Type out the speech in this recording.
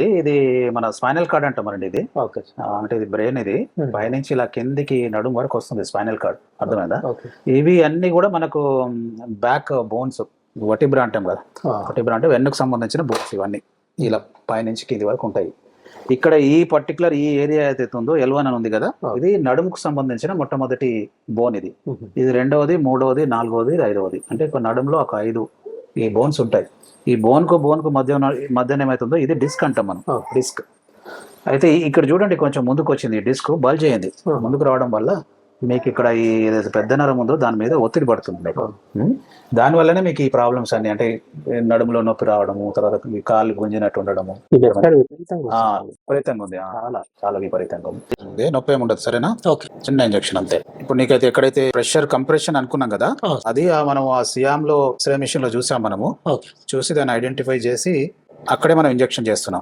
ఇది మన spinal cord అంటామండి ఇది. ఓకే. అంటే ఇది బ్రెయిన్ ఇది. పైనుంచి ఇలా కిందికి నడుము వరకు వస్తుంది స్పైనల్ కార్డ్. అర్థమైందా? ఓకే. ఇవి అన్ని కూడా మనకు బ్యాక్ బోన్స్ వర్టిబ్రా అంటాం కదా. వర్టిబ్రా అంటే వెన్నుకు సంబంధించిన బోన్స్ ఇవన్నీ ఇలా పైనుంచి కింది వరకు ఉంటాయి. ఇక్కడ ఈ పర్టికులర్ ఈ ఏరియా ఏదైతే ఉందో L1 అని ఉంది కదా, ఇది నడుముకు సంబంధించిన మొట్టమొదటి బోన్ ఇది. ఇది రెండవది, మూడవది, నాలుగవది, ఐదవది. అంటే ఇప్పుడు నడుములో ఒక 5 ఈ బోన్స్ ఉంటాయి. ఈ బోన్ కు మధ్యన ఏమైతుందో ఇది డిస్క్ అంటాం మనం. డిస్క్ అయితే ఇక్కడ చూడండి కొంచెం ముందుకు వచ్చింది. ఈ డిస్క్ బల్జ్ అయ్యింది. ముందుకు రావడం వల్ల మీకు ఇక్కడ ఈ ఏదైతే పెద్ద నరం ఉందో దాని మీద ఒత్తిడి పడుతుంది మీకు. దానివల్లనే మీకు ఈ ప్రాబ్లమ్స్ అన్ని, అంటే నడుములో నొప్పి రావడము, తర్వాత ఈ కాళ్ళు గుంజినట్టు ఉండడము విపరీతంగా ఉంది. చాలా చాలా విపరీతంగా ఉంది. నొప్పి ఏమి ఉండదు. సరేనా? చిన్న ఇంజెక్షన్ అంతే. ఇప్పుడు నీకైతే ఎక్కడైతే ప్రెషర్ కంప్రెషన్ అనుకున్నాం కదా, అది మనం ఆ సియామ్ లో ఎక్స్రే మిషన్ లో చూసాం మనము. చూసి దాన్ని ఐడెంటిఫై చేసి అక్కడే మనం ఇంజెక్షన్ చేస్తున్నాం.